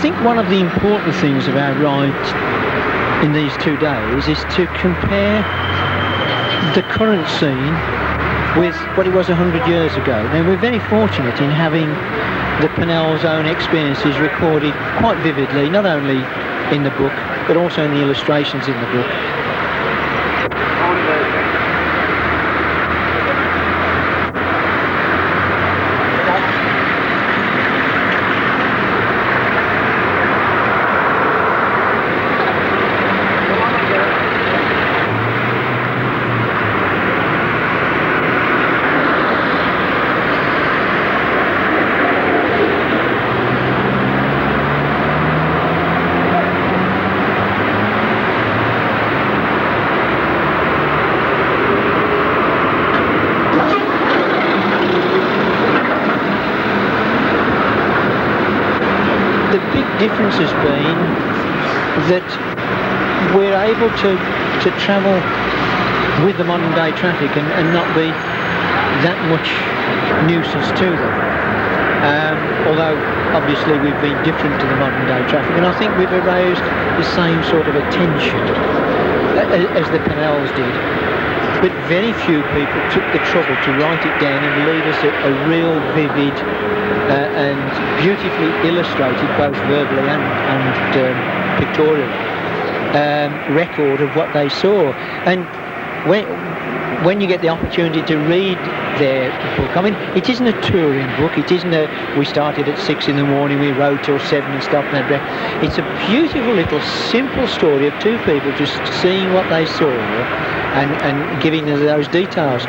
think one of the important things of our ride in these 2 days is to compare the current scene with what it was 100 years ago. Now, we're very fortunate in having the Pennell's own experiences recorded quite vividly, not only in the book, but also in the illustrations in the book. Difference has been that we're able to travel with the modern day traffic and not be that much nuisance to them. Although obviously we've been different to the modern day traffic, and I think we've aroused the same sort of attention as the Pennells did. But very few people took the trouble to write it down and leave us a real vivid and beautifully illustrated, both verbally and pictorially, record of what they saw. And when you get the opportunity to read their book, I mean, it isn't a touring book, it isn't we started at 6 in the morning, we rode till 7 and stopped and had breakfast. It's a beautiful little simple story of two people just seeing what they saw and giving us those details.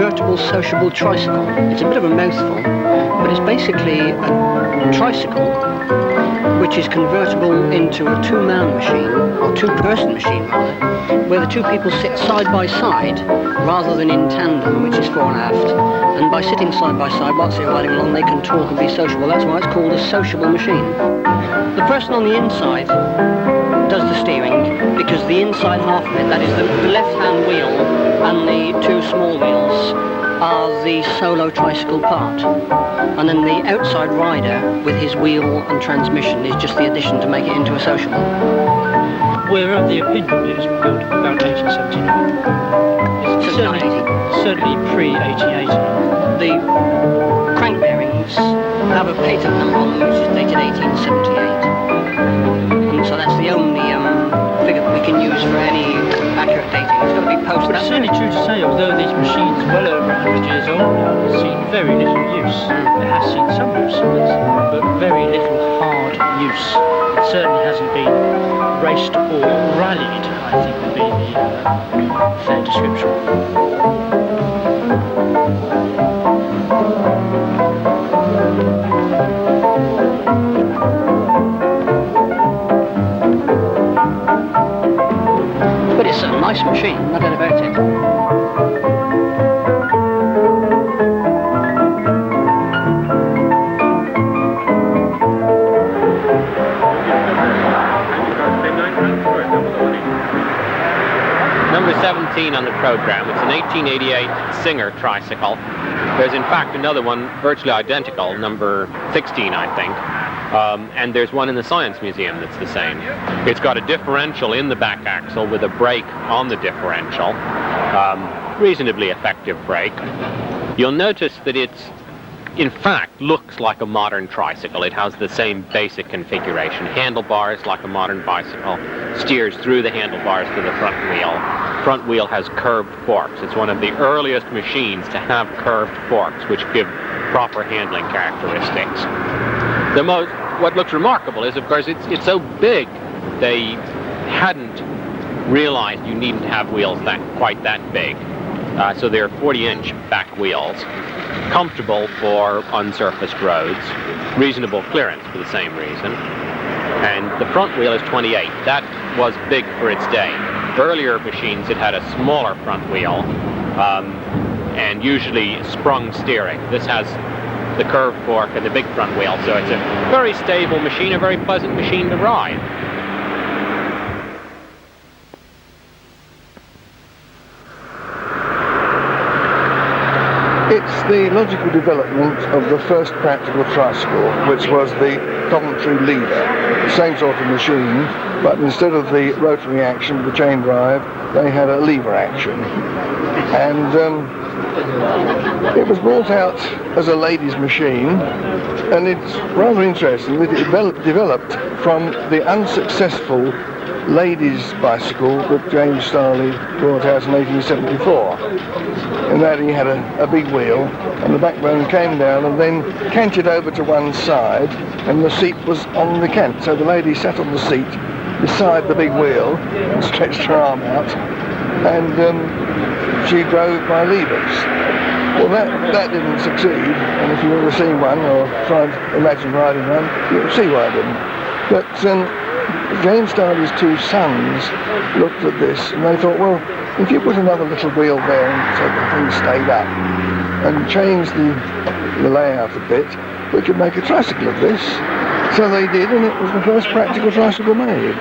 convertible sociable tricycle. It's a bit of a mouthful, but it's basically a tricycle which is convertible into a two-man machine, or two-person machine rather, where the two people sit side by side rather than in tandem, which is fore and aft. And by sitting side by side whilst they're riding along, they can talk and be sociable. That's why it's called a sociable machine. The person on the inside does the steering, because the inside half of it, that is the left-hand wheel and the two small wheels, are the solo tricycle part. And then the outside rider with his wheel and transmission is just the addition to make it into a sociable. We're of the opinion it was built about 1879. Certainly pre-1880. The crank bearings have a patent number on them which is dated 1878. And so that's the only figure that we can use for any accurate dating. It's got to be post. But it's certainly true to say, although these machines well over 100 years old now, have seen very little use. It has seen some use, but very little hard use. It certainly hasn't been raced or rallied, I think would be the fair description. But it's a nice machine, no doubt about it. Number 17 on the program. It's an 1888 Singer tricycle. There's in fact another one virtually identical, number 16 I think. And there's one in the Science Museum that's the same. It's got a differential in the back axle with a brake on the differential. Reasonably effective brake. You'll notice that it's in fact looks like a modern tricycle. It has the same basic configuration. Handlebars like a modern bicycle. Steers through the handlebars to the front wheel. Front wheel has curved forks. It's one of the earliest machines to have curved forks, which give proper handling characteristics. What looks remarkable is, of course, it's so big they hadn't realized you needn't have wheels quite that big. So they're 40-inch back wheels, comfortable for unsurfaced roads, reasonable clearance for the same reason. And the front wheel is 28. That was big for its day. Earlier machines, it had a smaller front wheel and usually sprung steering. This has the curved fork and the big front wheel, so it's a very stable machine, a very pleasant machine to ride. It's the logical development of the first practical tricycle, which was the Coventry leader. Same sort of machine, but instead of the rotary action, the chain drive, they had a lever action. And it was brought out as a ladies' machine, and it's rather interesting that it developed from the unsuccessful ladies' bicycle that James Starley brought out in 1874. And that he had a big wheel, and the backbone came down and then canted over to one side, and the seat was on the cant. So the lady sat on the seat beside the big wheel and stretched her arm out, and she drove by levers. Well, that didn't succeed, and if you've ever seen one or tried to imagine riding one, you'll see why it didn't. But James Starley's two sons looked at this and they thought, well, if you put another little wheel there so the thing stayed up and changed the layout a bit, we could make a tricycle of this. So they did, and it was the first practical tricycle made.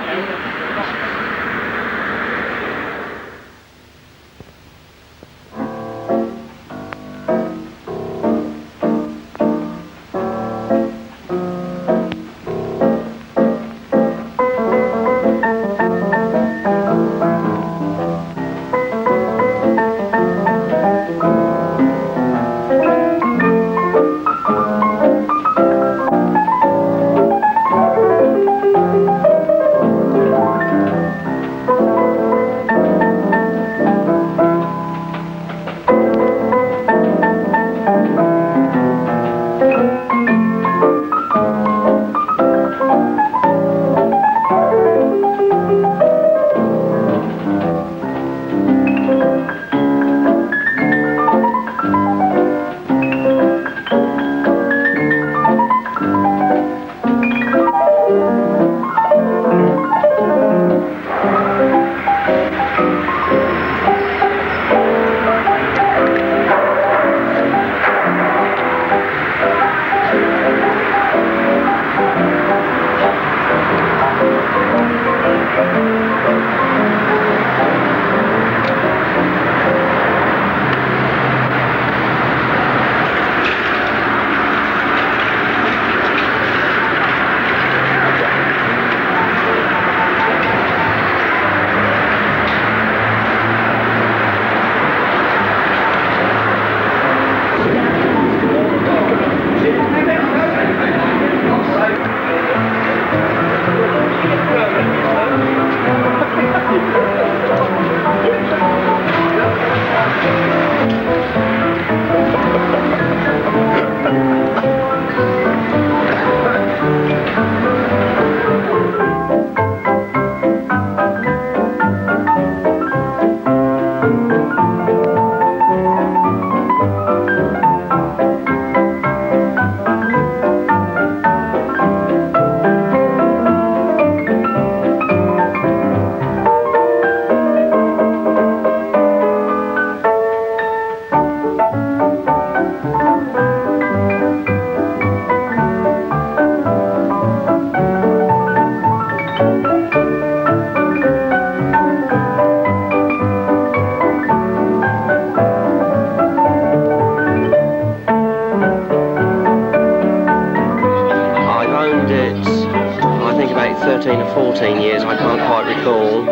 13 or 14 years, I can't quite recall.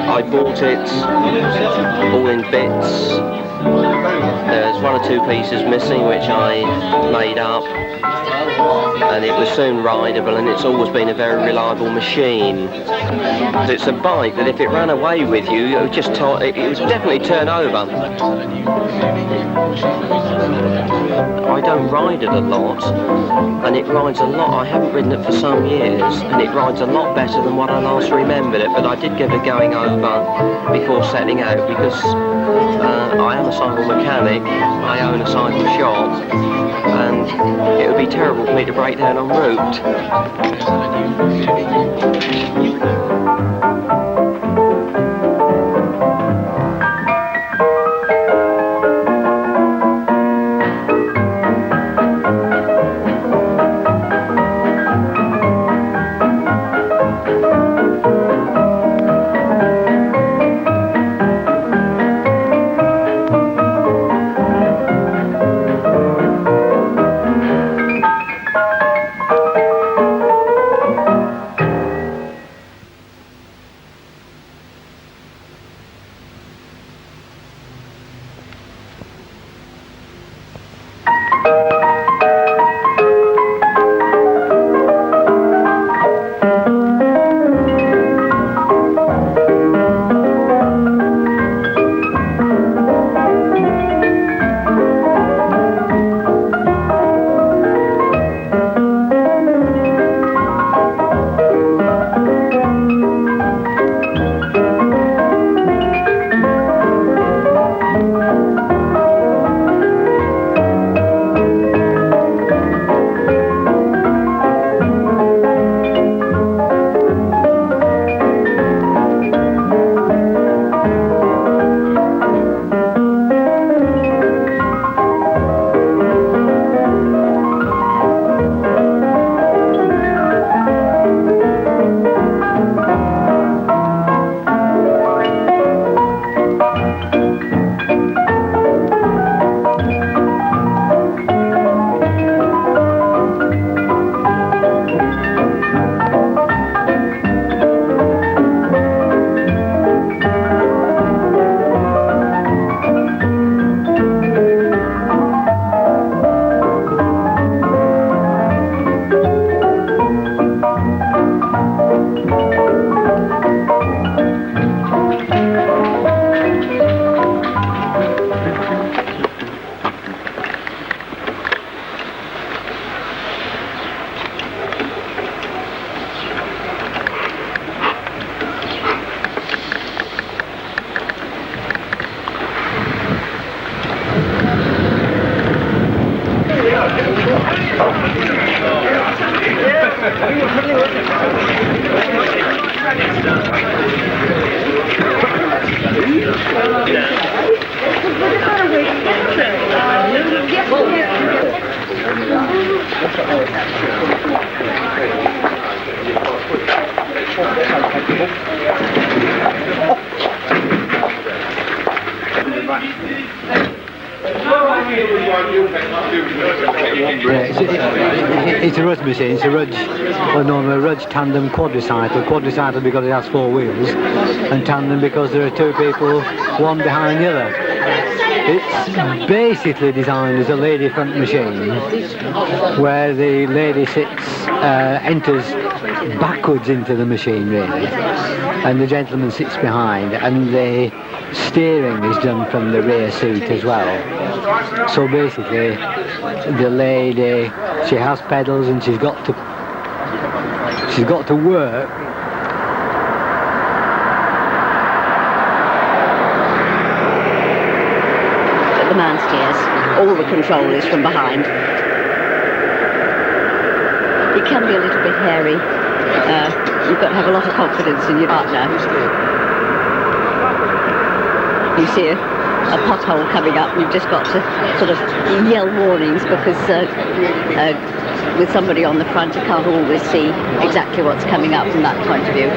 I bought it all in bits. There's one or two pieces missing which I made up, and it was soon rideable, and it's always been a very reliable machine. It's a bike that if it ran away with you, it would definitely turn over. I don't ride it a lot, and it rides a lot. I haven't ridden it for some years, and it rides a lot better than what I last remembered it, but I did give it a going over before setting out, because I am a cycle mechanic, I own a cycle shop, and it would be terrible for me to break down en route. It's a Rudge machine. It's a Rudge, or normally a Rudge Tandem quadricycle. Quadricycle because it has 4 wheels, and Tandem because there are 2 people, one behind the other. It's basically designed as a lady front machine, where the lady enters backwards into the machine really, and the gentleman sits behind, and the steering is done from the rear seat as well. So basically, the lady, she has pedals and she's got to work. The man steers. All the control is from behind. It can be a little bit hairy. You've got to have a lot of confidence in your partner. You see a pothole coming up, you've just got to sort of yell warnings, because with somebody on the front you can't always see exactly what's coming up from that point of view.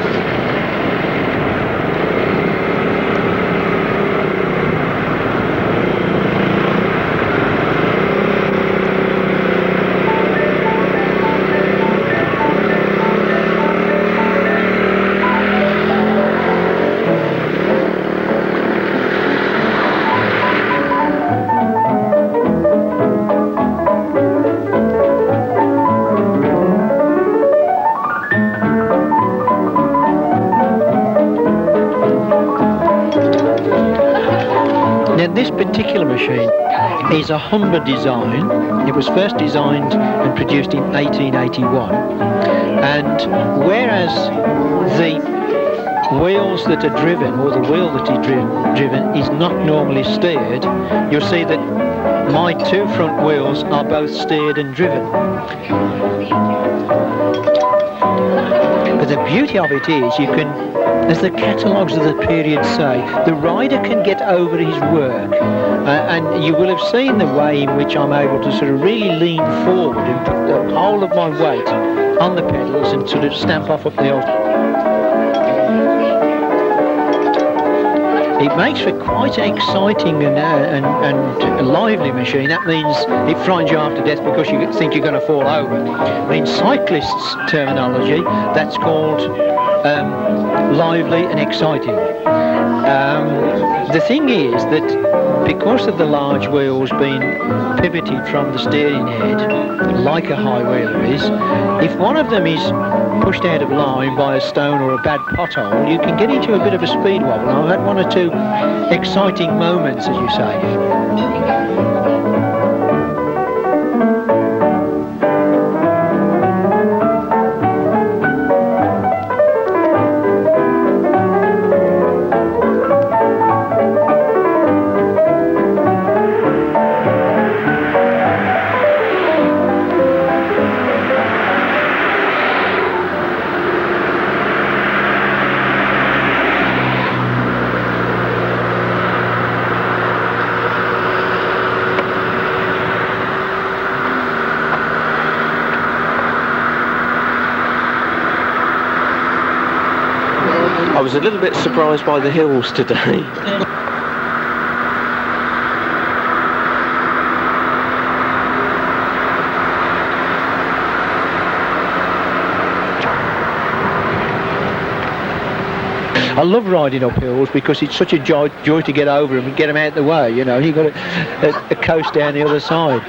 Now this particular machine is a Humber design. It was first designed and produced in 1881, and whereas the wheels that are driven, or the wheel that is driven is not normally steered, you'll see that my two front wheels are both steered and driven. But the beauty of it is you can, as the catalogues of the period say, the rider can get over his work, and you will have seen the way in which I'm able to sort of really lean forward and put the whole of my weight on the pedals and sort of stamp off up the old. It makes for quite an exciting and a lively machine. That means it frightens you half to death because you think you're going to fall over. But in cyclists' terminology, that's called lively and exciting. The thing is that because of the large wheels being pivoted from the steering head, like a high wheeler is, if one of them is pushed out of line by a stone or a bad pothole, you can get into a bit of a speed wobble. I've had one or two exciting moments, as you say. I was a little bit surprised by the hills today. I love riding up hills because it's such a joy to get over them and get them out of the way, you know. You've got a coast down the other side.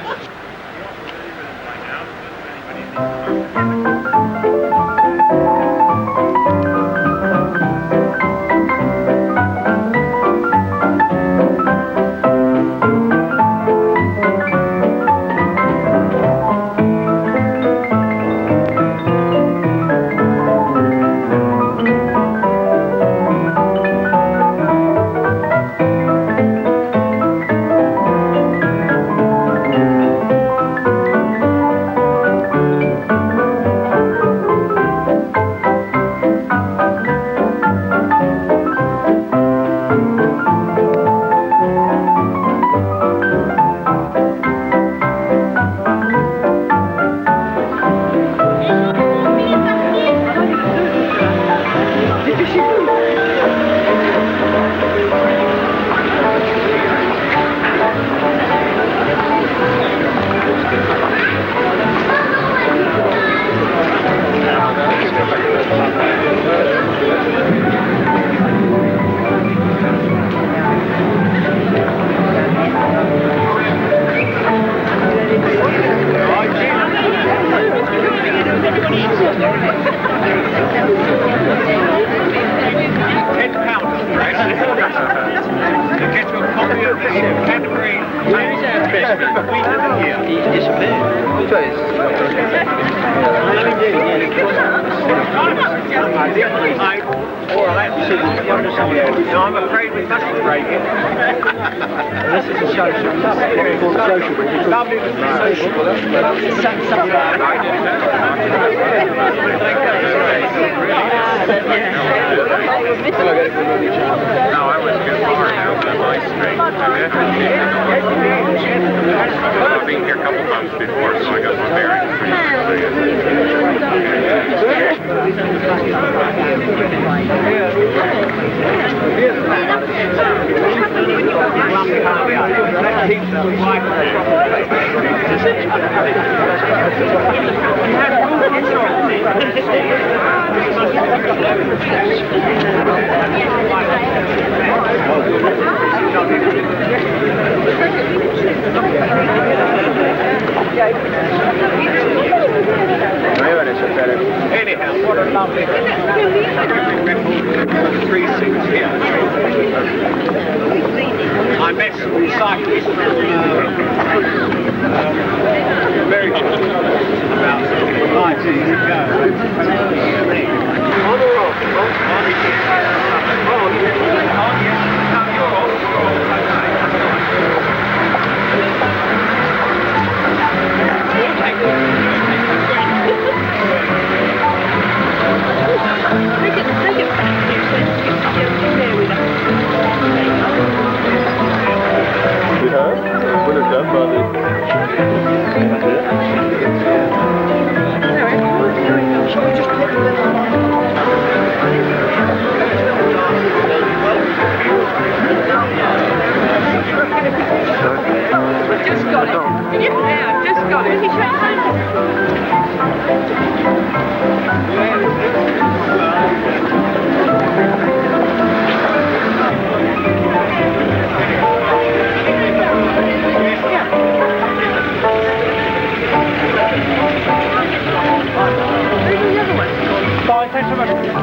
Canterbury Pilgrimage. He's disappeared. I'm afraid we must break it. This is a social club. It's called Sociable. Lovely to be sociable. No, I was good far now, but my strength. I've been here a couple times before, so I got my bearings. Anyhow, what a lovely 3-6 here. I met cyclists very different about 5 years ago. Just got it. Yeah, I've just got it.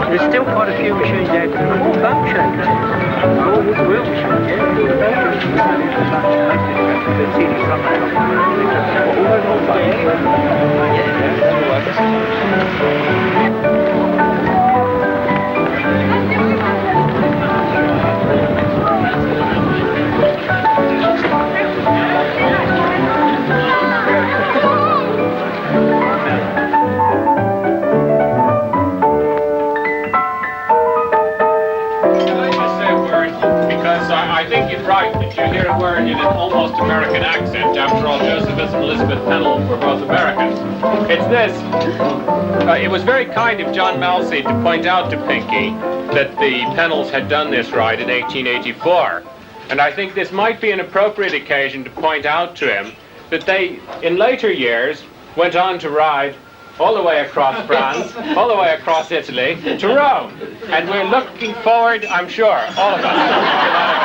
There's still quite a few machines out there. All boat shaped. All wheel machines, yeah. I think you're right that you hear a word in an almost American accent. After all, Joseph and Elizabeth Pennell were both Americans. It's this. It was very kind of John Malsey to point out to Pinky that the Pennells had done this ride in 1884. And I think this might be an appropriate occasion to point out to him that they, in later years, went on to ride all the way across France, all the way across Italy, to Rome. And we're looking forward, I'm sure, all of us,